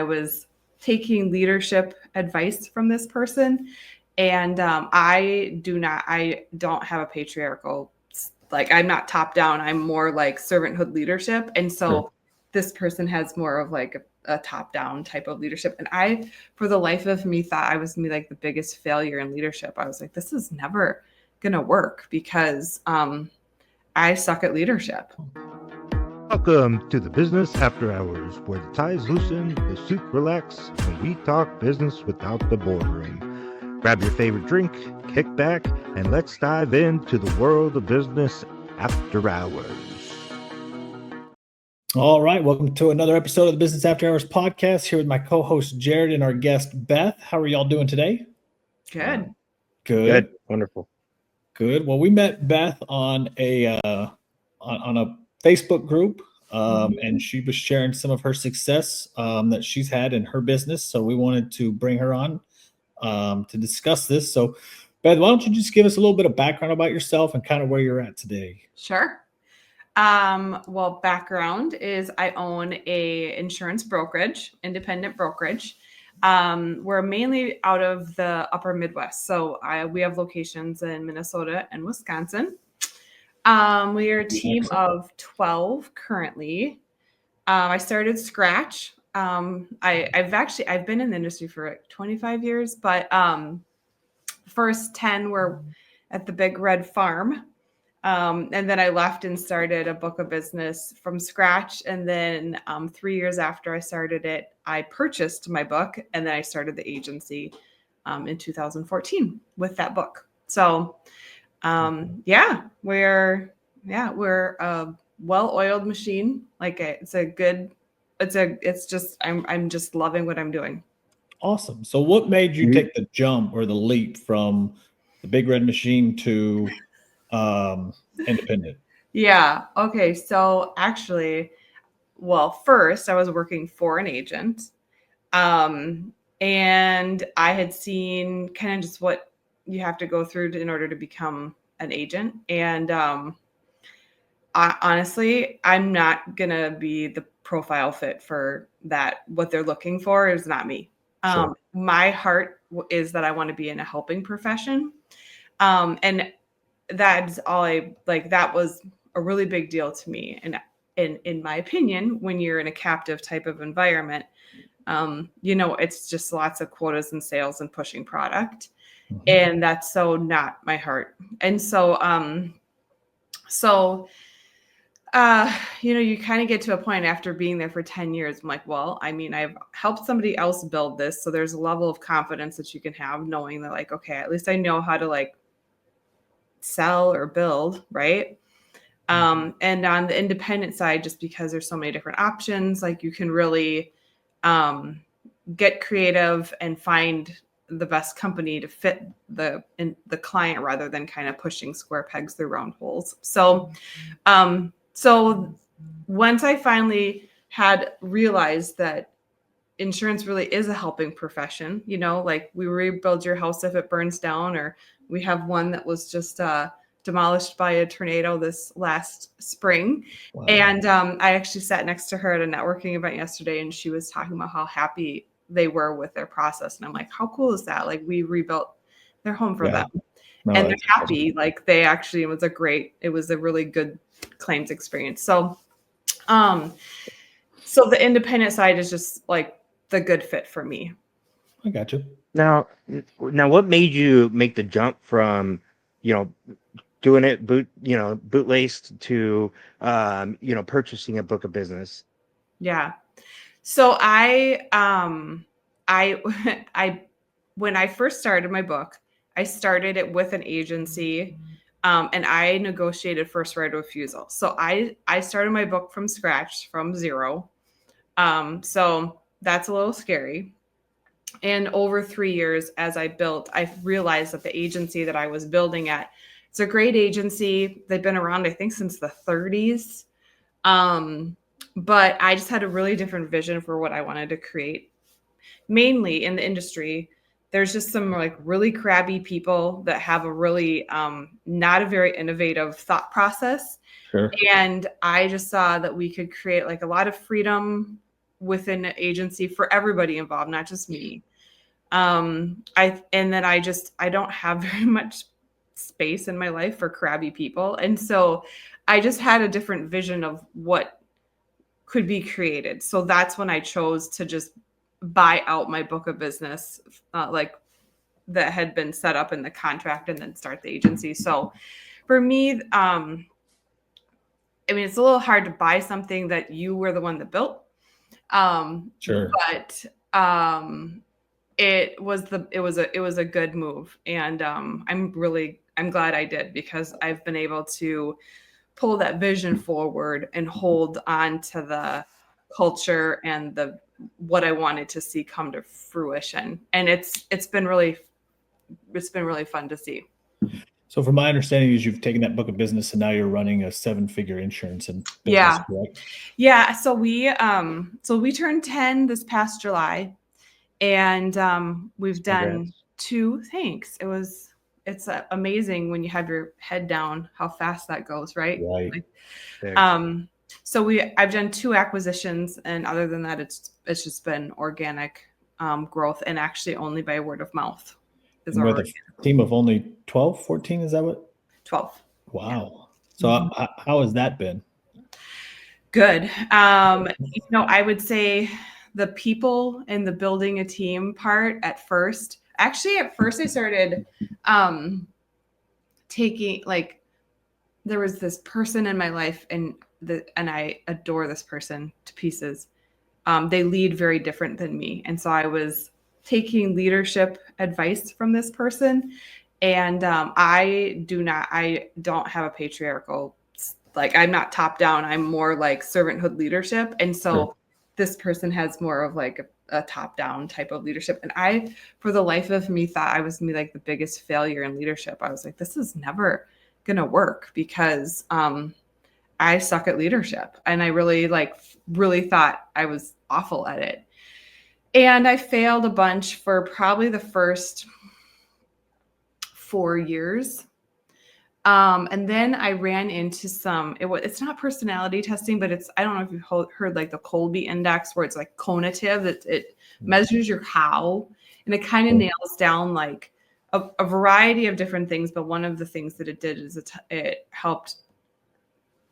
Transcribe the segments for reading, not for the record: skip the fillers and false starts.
was taking leadership advice from this person. And I don't have a patriarchal, like I'm not top down. I'm more like servanthood leadership. And so this person has more of like a top down type of leadership. And I, for the life of me, thought I was gonna be like the biggest failure in leadership. I was like, this is never going to work because I suck at leadership. Welcome to the Business After Hours, where the ties loosen, the suit relax, and we talk business without the boardroom. Grab your favorite drink, kick back, and let's dive into the world of business after hours. All right, welcome to another episode of the Business After Hours podcast. Here with my co-host Jared and our guest Beth. How are y'all doing today? Good. Wonderful. Good. Well, we met Beth on a Facebook group, and she was sharing some of her success that she's had in her business. So we wanted to bring her on to discuss this. So, Beth, why don't you just give us a little bit of background about yourself and kind of where you're at today? Sure. Well, background is I own a insurance brokerage, independent brokerage. We're mainly out of the upper Midwest. So we have locations in Minnesota and Wisconsin. We are a team of 12 currently. I started scratch. I've been in the industry for like 25 years, but first 10 were at the Big Red Farm. And then I left and started a book of business from scratch. And then 3 years after I started it, I purchased my book, and then I started the agency in 2014 with that book. So we're a well-oiled machine. Like I'm just loving what I'm doing. Awesome. So what made you take the jump or the leap from the Big Red Machine to independent? Yeah. Okay. So actually, well, first I was working for an agent. And I had seen kind of just what you have to go through in order to become an agent. And honestly, I'm not going to be the profile fit for that. What they're looking for is not me. Sure. My heart is that I want to be in a helping profession. And that's all that was a really big deal to me. And in my opinion, when you're in a captive type of environment, it's just lots of quotas and sales and pushing product. Mm-hmm. And that's so not my heart. And so, you kind of get to a point after being there for 10 years. I'm like, well, I mean, I've helped somebody else build this. So there's a level of confidence that you can have knowing that like, okay, at least I know how to like sell or build. Right. And on the independent side, just because there's so many different options, like you can really get creative and find the best company to fit the client rather than kind of pushing square pegs through round holes. So once I finally had realized that insurance really is a helping profession, like we rebuild your house if it burns down, or we have one that was just demolished by a tornado this last spring. Wow. And I actually sat next to her at a networking event yesterday, and she was talking about how happy they were with their process. And I'm like, how cool is that? Like we rebuilt their home for them. No, and they're happy. Awesome. Like they actually, it was a really good claims experience. So the independent side is just like the good fit for me. I got you. Now what made you make the jump from, doing it bootlaced to, purchasing a book of business? Yeah. So I when I first started my book, I started it with an agency, and I negotiated first right of refusal. So I started my book from scratch, from zero. So that's a little scary. And over 3 years, as I built, I realized that the agency that I was building at, it's a great agency. They've been around, I think, since the 30s. But I just had a really different vision for what I wanted to create. Mainly in the industry, there's just some like really crabby people that have a really not a very innovative thought process. Sure. And I just saw that we could create like a lot of freedom within an agency for everybody involved, not just me. I don't have very much space in my life for crabby people. And so I just had a different vision of what could be created. So that's when I chose to just buy out my book of business, like that had been set up in the contract, and then start the agency. So for me, I mean, it's a little hard to buy something that you were the one that built. Sure. But it was a good move. And I'm glad I did, because I've been able to pull that vision forward and hold on to the culture and what I wanted to see come to fruition. And it's been really fun to see. So from my understanding is you've taken that book of business and now you're running a 7-figure insurance and business, Yeah. correct? Yeah. So we turned 10 this past July, and we've done 2. Thanks. It's amazing when you have your head down how fast that goes, right? Right. So I've done 2 acquisitions, and other than that, it's just been organic growth, and actually only by word of mouth. And with a team of only 12, 14, is that what? 12. Wow. Yeah. So how has that been? Good. I would say the people and the building a team part at first I started taking, like, there was this person in my life, and I adore this person to pieces. They lead very different than me. And so I was taking leadership advice from this person. And I don't have a patriarchal, like, I'm not top down. I'm more like servanthood leadership. And so this person has more of like a top down type of leadership. And I, for the life of me, thought I was gonna be like the biggest failure in leadership. I was like, this is never going to work, because I suck at leadership. And I really thought I was awful at it. And I failed a bunch for probably the first 4 years. And then I ran into it's not personality testing, but I don't know if you've heard like the Colby index, where it's like conative. It measures your how, and it kind of nails down like a variety of different things. But one of the things that it did is it helped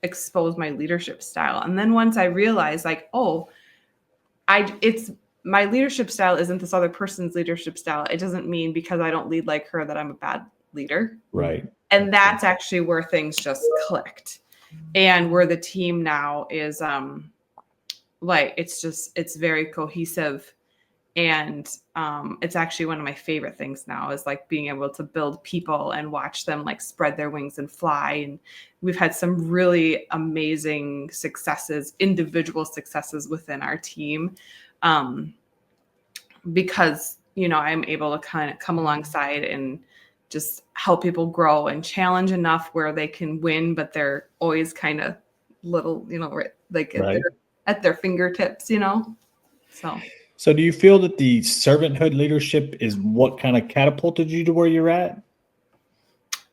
expose my leadership style. And then once I realized, like, my leadership style isn't this other person's leadership style. It doesn't mean because I don't lead like her that I'm a bad leader. Right. And that's actually where things just clicked, and where the team now is it's very cohesive. And it's actually one of my favorite things now, is like being able to build people and watch them like spread their wings and fly. And we've had some really amazing successes, individual successes within our team, because, I'm able to kind of come alongside and just help people grow and challenge enough where they can win, but they're always kind of little, like at their fingertips, So do you feel that the servanthood leadership is what kind of catapulted you to where you're at?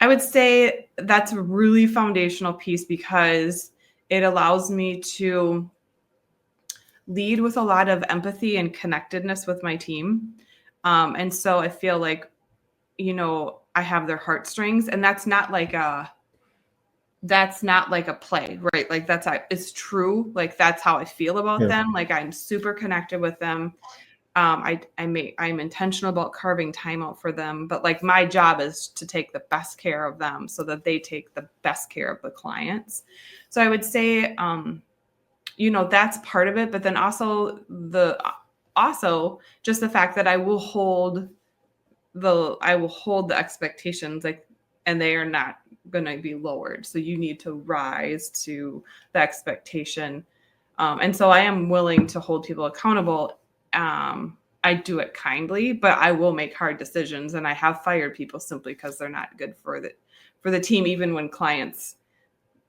I would say that's a really foundational piece, because it allows me to lead with a lot of empathy and connectedness with my team. And so I feel like, I have their heartstrings, and that's not like a play, right? Like it's true. Like that's how I feel about them. Like I'm super connected with them. I'm intentional about carving time out for them, but like my job is to take the best care of them so that they take the best care of the clients. So I would say, that's part of it, but then also just the fact that I will hold the expectations, like, and they are not going to be lowered. So you need to rise to the expectation. And so I am willing to hold people accountable. I do it kindly, but I will make hard decisions. And I have fired people simply because they're not good for the team, even when clients,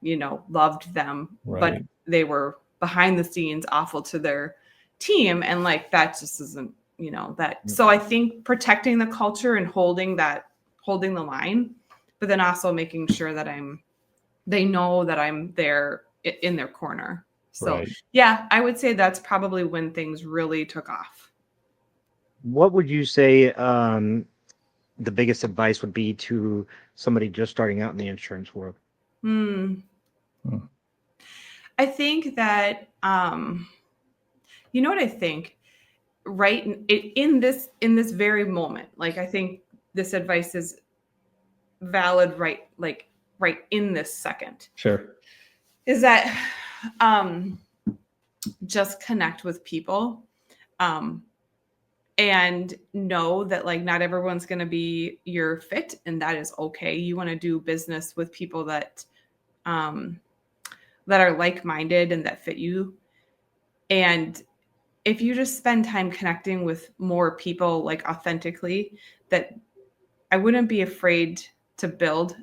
loved them, but they were behind the scenes awful to their team. And like, that just isn't, that. So I think protecting the culture and holding the line, but then also making sure that they know that I'm there in their corner. So Right. yeah, I would say that's probably when things really took off. What would you say the biggest advice would be to somebody just starting out in the insurance world? Hmm. Hmm. I think that you know what I think, right in this very moment, like I think this advice is valid, right, like right in this second, Sure. is that um just connect with people, um and know that like not everyone's going to be your fit, and that is okay. You want to do business with people um that are like-minded and that fit you. And if you just spend time connecting with more people like authentically, that I wouldn't be afraid to build.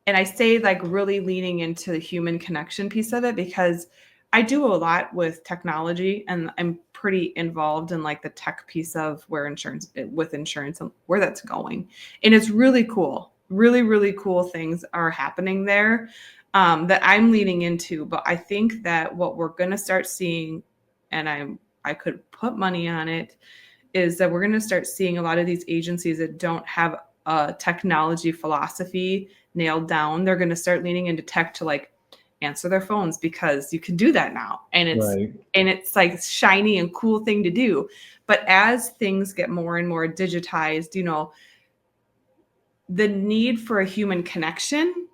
And I say like really leaning into the human connection piece of it, because I do a lot with technology and I'm pretty involved in like the tech piece of where insurance with insurance and where that's going. And it's really cool. Really, really cool things are happening there, that I'm leaning into. But I think that what we're going to start seeing, and I could put money on it, is that we're going to start seeing a lot of these agencies that don't have a technology philosophy nailed down. They're going to start leaning into tech to like answer their phones, because you can do that now, and Right. it's like shiny and cool thing to do. But as things get more and more digitized, the need for a human connection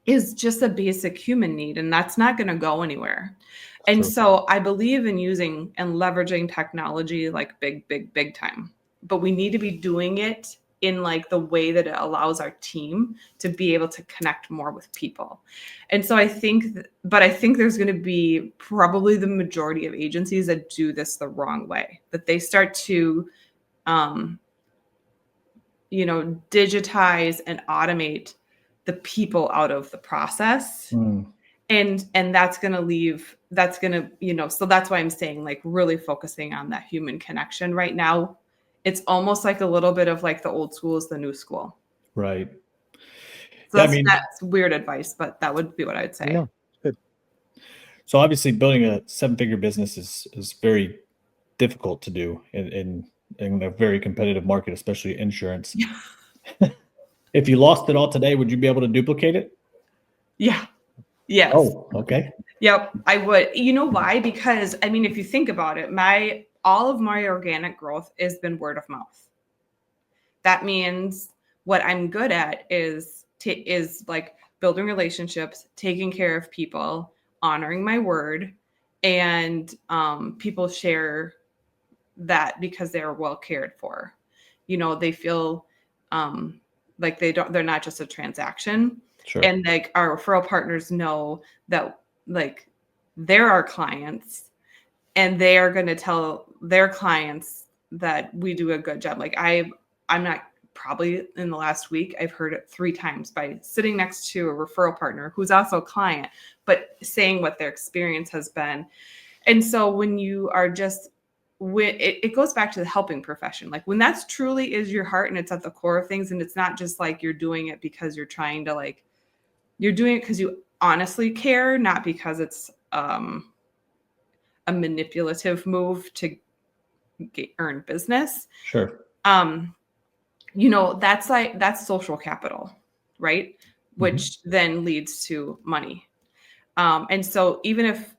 is just a basic human need, and that's not going to go anywhere. It's And true. so I believe in using and leveraging technology like big time. But we need to be doing it in like the way that it allows our team to be able to connect more with people. And so I think but I think there's going to be probably the majority of agencies that do this the wrong way, that they start to um digitize and automate the people out of the process. Mm. And that's going to so that's why I'm saying like really focusing on that human connection right now. It's almost like a little bit of like the old school is the new school. Right. So Yeah, I mean, that's weird advice, but that would be what I'd say. No, good. so obviously building a seven-figure business is very difficult to do in a very competitive market, especially insurance. If you lost it all today, would you be able to duplicate it? Yeah. Yes. Oh, okay. Yep, I would. You know why? Because I mean, if you think about it, all of my organic growth has been word of mouth. That means what I'm good at is like building relationships, taking care of people, honoring my word, and people share that because they're well cared for. They feel like they're not just a transaction. Sure. And like our referral partners know that like they're our clients, and they are going to tell their clients that we do a good job. Like I'm not, probably in the last week, I've heard it 3 times by sitting next to a referral partner who's also a client, but saying what their experience has been. And so when you are just it goes back to the helping profession. Like when that's truly is your heart and it's at the core of things, and it's not just like you're doing it because you're trying to like, you're doing it because you honestly care, not because it's a manipulative move to earn business. Sure. That's social capital, right? Which then leads to money. And so even if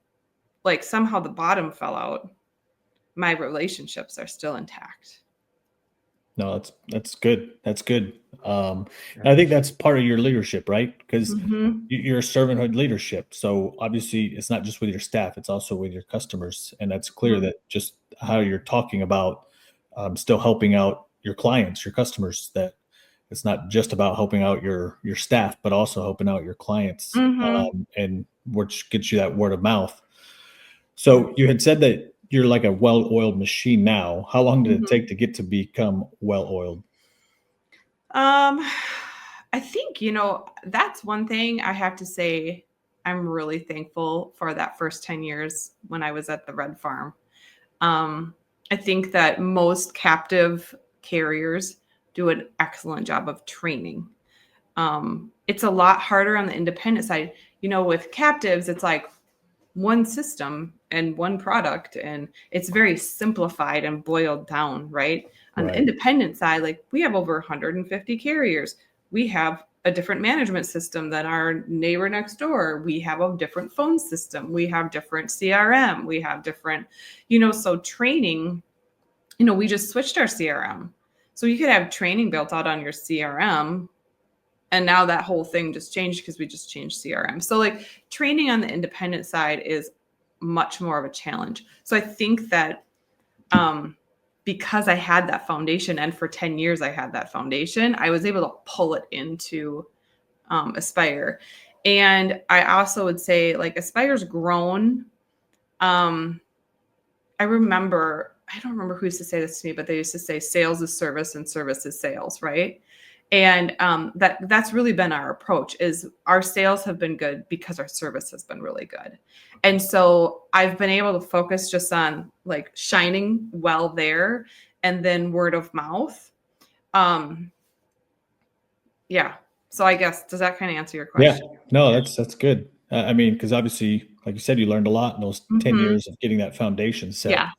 like somehow the bottom fell out, my relationships are still intact. No, that's good. That's good. And I think that's part of your leadership, right? Because Mm-hmm. you're a servanthood leadership. So obviously, it's not just with your staff; it's also with your customers. And that's clear that just how you're talking about still helping out your clients, your customers. That it's not just about helping out your staff, but also helping out your clients, Mm-hmm. and which gets you that word of mouth. So you had said that you're like a well-oiled machine now. How long did it take to get to become well-oiled? Um, I think, that's one thing I have to say. I'm really thankful for that first 10 years when I was at the Red Farm. I think that most captive carriers do an excellent job of training. It's a lot harder on the independent side. With captives, it's like one system and one product, and it's very simplified and boiled down, right? On the independent side, like we have over 150 carriers. We have a different management system than our neighbor next door. We have a different phone system. We have different CRM. We have different, so training, we just switched our CRM. So you could have training built out on your CRM, and now that whole thing just changed because we just changed CRM. So like training on the independent side is much more of a challenge. So I think that because I had that foundation, and for 10 years I had that foundation, I was able to pull it into Aspire. And I also would say like Aspire's grown. I don't remember who used to say this to me, but they used to say sales is service and service is sales, right? And that's really been our approach. Is our sales have been good because our service has been really good. And so I've been able to focus just on like shining well there, and then word of mouth. Yeah. So I guess, does that kind of answer your question? Yeah, no, that's good. I mean, because obviously, like you said, you learned a lot in those 10 years of getting that foundation set. Yeah.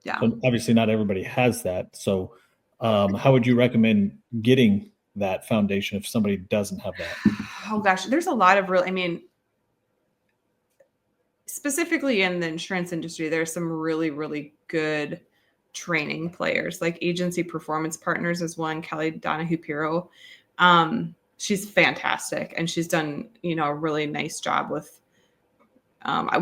Yeah. So obviously not everybody has that. So how would you recommend getting that foundation if somebody doesn't have that? Oh gosh, there's a lot of specifically in the insurance industry, there's some really, really good training players. Like Agency Performance Partners is one, Kelly Donahue-Piro. She's fantastic, and she's done, a really nice job with,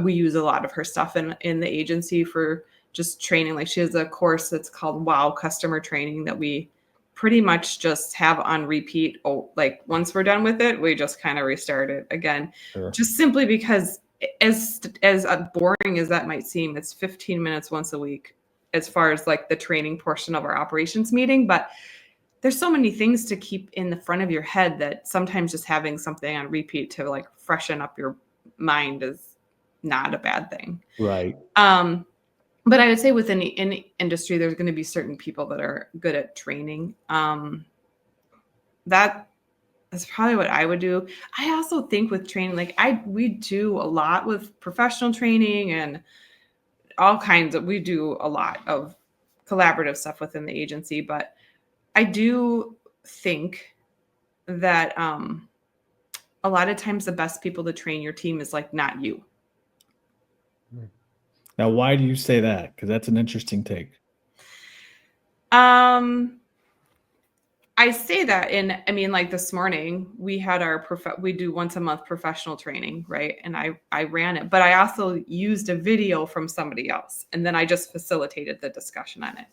we use a lot of her stuff in the agency for just training. Like she has a course that's called Wow Customer Training that we pretty much just have on repeat. Oh, like once we're done with it, we just kind of restart it again. Sure. Just simply because as boring as that might seem, it's 15 minutes once a week as far as like the training portion of our operations meeting. But there's so many things to keep in the front of your head that sometimes just having something on repeat to like freshen up your mind is not a bad thing. Right. But I would say within the industry, there's going to be certain people that are good at training. That's probably what I would do. I also think with training, like we do a lot with professional training and all kinds of, we do a lot of collaborative stuff within the agency, but I do think that a lot of times the best people to train your team is like not you. Now, why do you say that? Because that's an interesting take. I say that like this morning we had we do once a month professional training, right? And I ran it, but I also used a video from somebody else, and then I just facilitated the discussion on it,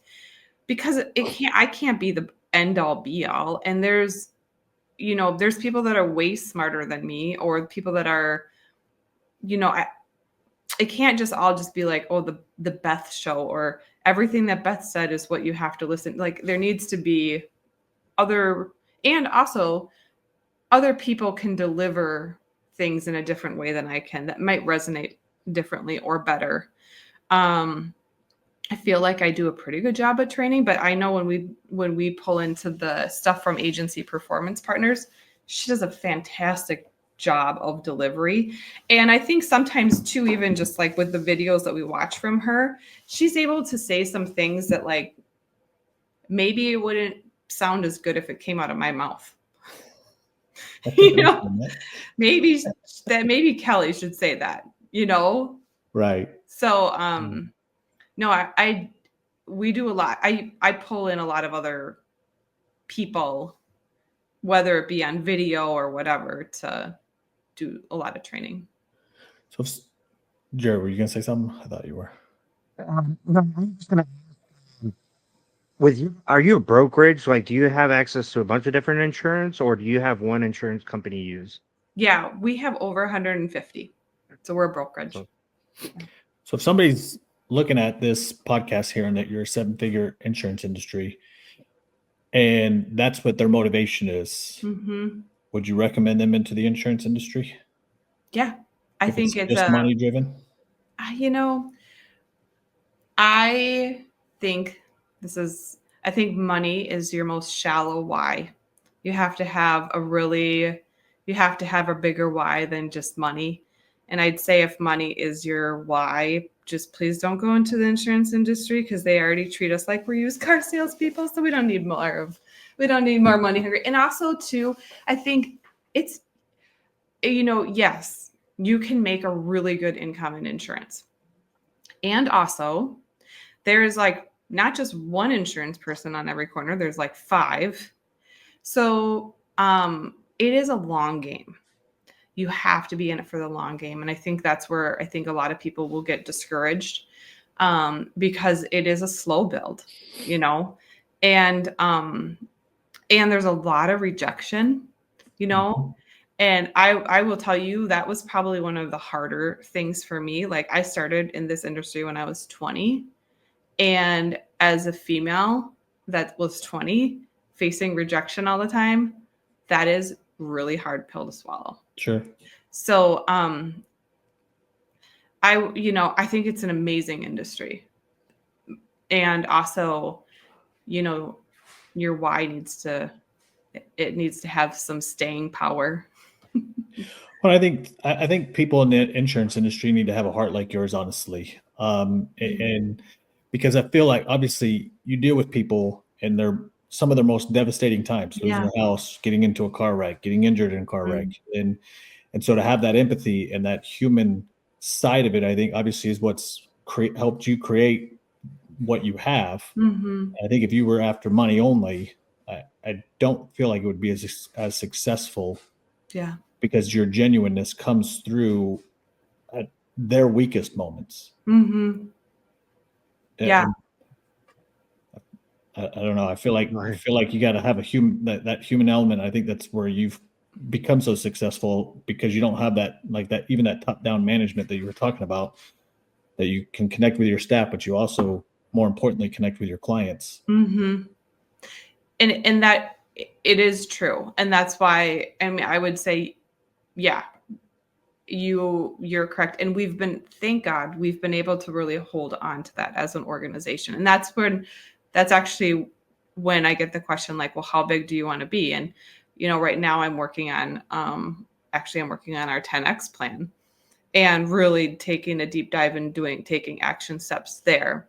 because I can't be the end all be all. And there's people that are way smarter than me, or people that are, it can't just all just be like, oh, the Beth show, or everything that Beth said is what you have to listen. Like there needs to be other people can deliver things in a different way than I can, that might resonate differently or better. I feel like I do a pretty good job at training, but I know when we pull into the stuff from Agency Performance Partners, she does a fantastic job of delivery. And I think sometimes too, even just like with the videos that we watch from her, she's able to say some things that like maybe it wouldn't sound as good if it came out of my mouth. Maybe Kelly should say that, Right. So no, we do a lot. I pull in a lot of other people, whether it be on video or whatever, to do a lot of training. So, Jared, were you going to say something? I thought you were. No, I'm just going to. Are you a brokerage? Like, do you have access to a bunch of different insurance, or do you have one insurance company you use? Yeah, we have over 150. So we're a brokerage. So if somebody's looking at this podcast hearing that you're a 7-figure insurance industry, and that's what their motivation is, would you recommend them into the insurance industry? Yeah, I think it's just money driven. I think money is your most shallow why. You have to have a bigger why than just money. And I'd say if money is your why, just please don't go into the insurance industry, because they already treat us like we're used car salespeople. So we don't need more money hungry. And also too, I think it's, yes, you can make a really good income in insurance. And also there's like not just one insurance person on every corner, there's like 5. So it is a long game. You have to be in it for the long game. And I think that's where I think a lot of people will get discouraged, because it is a slow build, and there's a lot of rejection, and I will tell you, that was probably one of the harder things for me. Like, I started in this industry when I was 20, and as a female that was 20, facing rejection all the time, that is really hard pill to swallow. Sure. So, I think it's an amazing industry. And also, your why needs to have some staying power. Well, I think people in the insurance industry need to have a heart like yours, honestly. And because I feel like obviously you deal with people in some of their most devastating times, losing their house, getting into a car wreck, getting injured in a car wreck. And so to have that empathy and that human side of it, I think obviously is what's helped you create what you have. I think if you were after money only, I don't feel like it would be as successful. Yeah. Because your genuineness comes through at their weakest moments. Yeah. I don't know. I feel like you got to have that human element. I think that's where you've become so successful, because you don't have that even that top down management that you were talking about, that you can connect with your staff, but you also, more importantly, connect with your clients. And that it is true. And that's why, I would say, yeah, you're correct. And thank God, we've been able to really hold on to that as an organization. And that's actually when I get the question like, well, how big do you want to be? And, right now I'm working on our 10X plan, and really taking a deep dive and taking action steps there.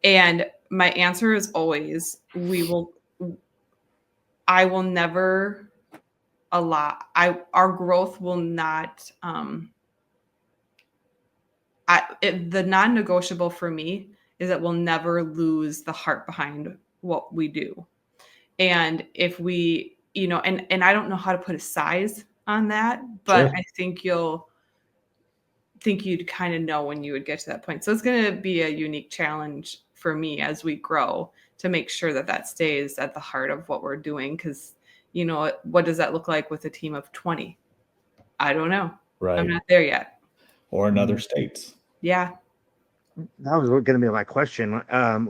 And my answer is always, I will never allow, our growth will not, the non-negotiable for me is that we'll never lose the heart behind what we do. And if we, and I don't know how to put a size on that, but sure. I think you'd kind of know when you would get to that point. So it's going to be a unique challenge for me as we grow to make sure that stays at the heart of what we're doing. Because, what does that look like with a team of 20? I don't know. Right. I'm not there yet. Or in other states. Yeah. That was going to be my question.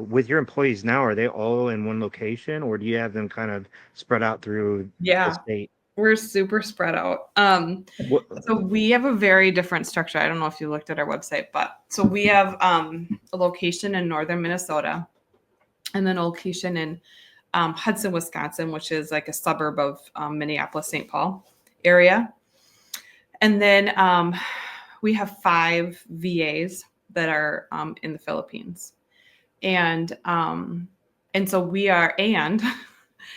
With your employees now, are they all in one location, or do you have them kind of spread out through the state? We're super spread out. So we have a very different structure. I don't know if you looked at our website, but so we have a location in northern Minnesota, and then a location in Hudson, Wisconsin, which is like a suburb of Minneapolis, St. Paul area. And then we have 5 VAs that are in the Philippines. And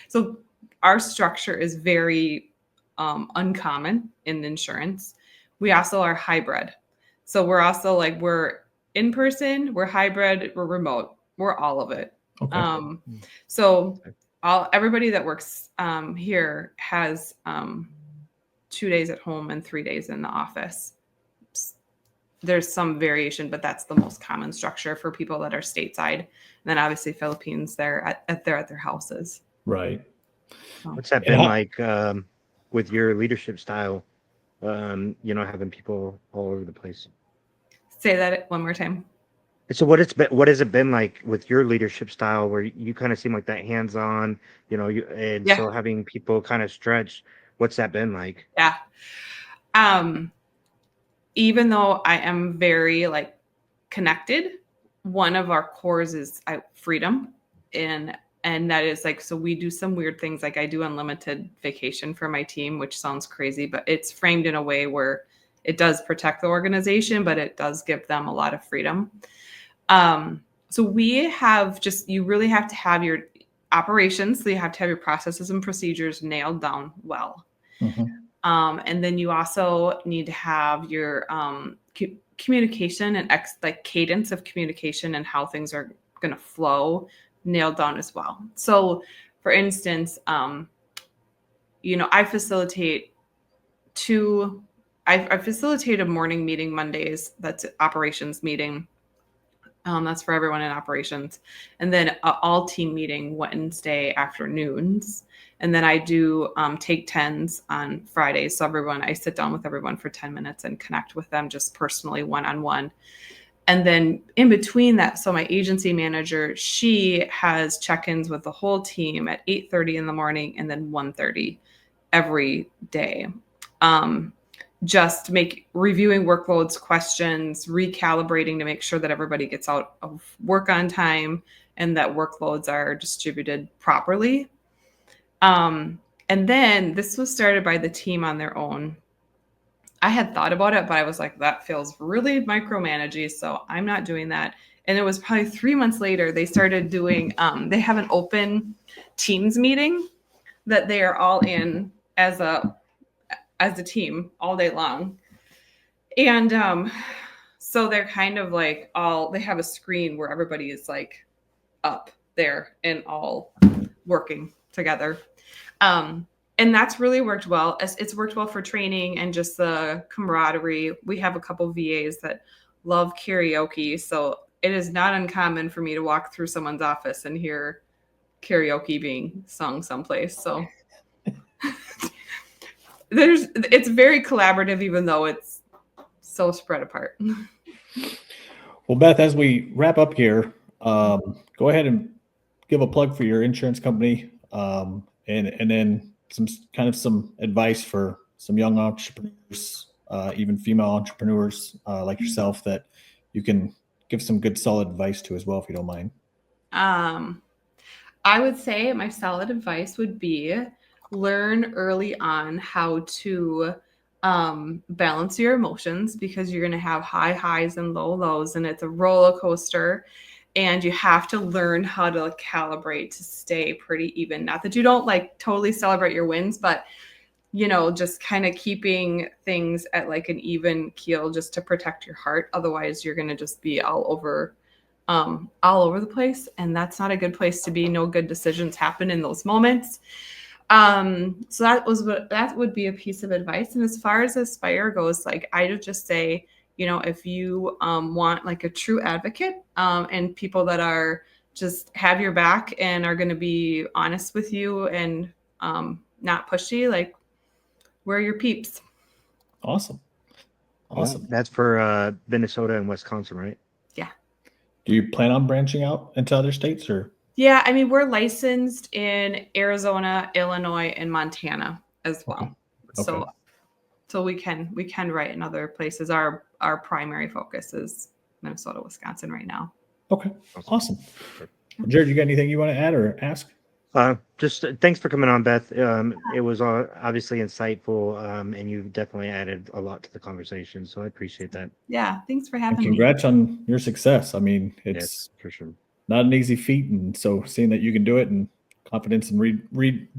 so our structure is very uncommon in insurance. We also are hybrid. So we're also like, we're in person, we're hybrid, we're remote, we're all of it. Okay. So everybody that works here has 2 days at home and 3 days in the office. There's some variation, but that's the most common structure for people that are stateside. And then obviously Philippines, they're at their houses. Right. What's that been like with your leadership style? Having people all over the place. Say that one more time. So what has it been like with your leadership style, where you kind of seem like that hands-on, so having people kind of stretch, what's that been like? Yeah. Even though I am very connected, one of our cores is freedom. And that is so we do some weird things. Like I do unlimited vacation for my team, which sounds crazy, but it's framed in a way where it does protect the organization, but it does give them a lot of freedom. So we have you really have to have your operations. So you have to have your processes and procedures nailed down well. And then you also need to have your communication and cadence of communication and how things are going to flow nailed down as well. So for instance, I facilitate I facilitate a morning meeting Mondays. That's an operations meeting. That's for everyone in operations. And then an all team meeting Wednesday afternoons. And then I do take 10s on Fridays. So I sit down with everyone for 10 minutes and connect with them just personally one-on-one. And then in between that, so my agency manager, she has check-ins with the whole team at 8:30 in the morning and then 1:30 every day. Just reviewing workloads, questions, recalibrating to make sure that everybody gets out of work on time and that workloads are distributed properly. And then this was started by the team on their own. I had thought about it, but I was like, that feels really micromanaging, so I'm not doing that. And it was probably 3 months later, they started doing, they have an open Teams meeting that they are all in as a team all day long. And so they're kind of like they have a screen where everybody is like up there and all working together. And that's really worked well. It's worked well for training and just the camaraderie. We have a couple VAs that love karaoke. So it is not uncommon for me to walk through someone's office and hear karaoke being sung someplace. So it's very collaborative, even though it's so spread apart. Well, Beth, as we wrap up here, go ahead and give a plug for your insurance company, and then some advice for some young entrepreneurs, even female entrepreneurs like yourself, that you can give some good solid advice to as well, if you don't mind. I would say my solid advice would be learn early on how to balance your emotions, because you're going to have high highs and low lows, and it's a roller coaster, and you have to learn how to calibrate to stay pretty even. Not that you don't totally celebrate your wins, but just kind of keeping things at an even keel just to protect your heart. Otherwise you're going to just be all over the place, and that's not a good place to be. No good decisions happen in those moments. So that would be a piece of advice. And as far as Aspire goes, I would just say, if you want a true advocate, and people that are just have your back and are going to be honest with you and not pushy, we're your peeps. Awesome. Well, that's for Minnesota and Wisconsin, right? Yeah. Do you plan on branching out into other states, or? Yeah, I mean, we're licensed in Arizona, Illinois, and Montana as well. Okay. So we can write in other places. Our primary focus is Minnesota, Wisconsin right now. Okay, awesome. Jared, you got anything you want to add or ask? Just thanks for coming on, Beth. It was obviously insightful, and you definitely added a lot to the conversation. So I appreciate that. Yeah, thanks for having me. Congrats on your success. I mean, it's for sure not an easy feat, and so seeing that you can do it and confidence and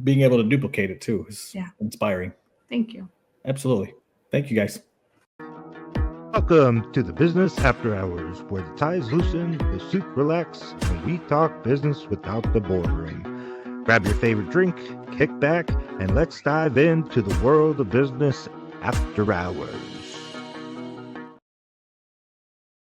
being able to duplicate it too is inspiring. Thank you. Absolutely. Thank you, guys. Welcome to the Business After Hours, where the ties loosen, the suit relax, and we talk business without the boardroom. Grab your favorite drink, kick back, and let's dive into the world of business after hours.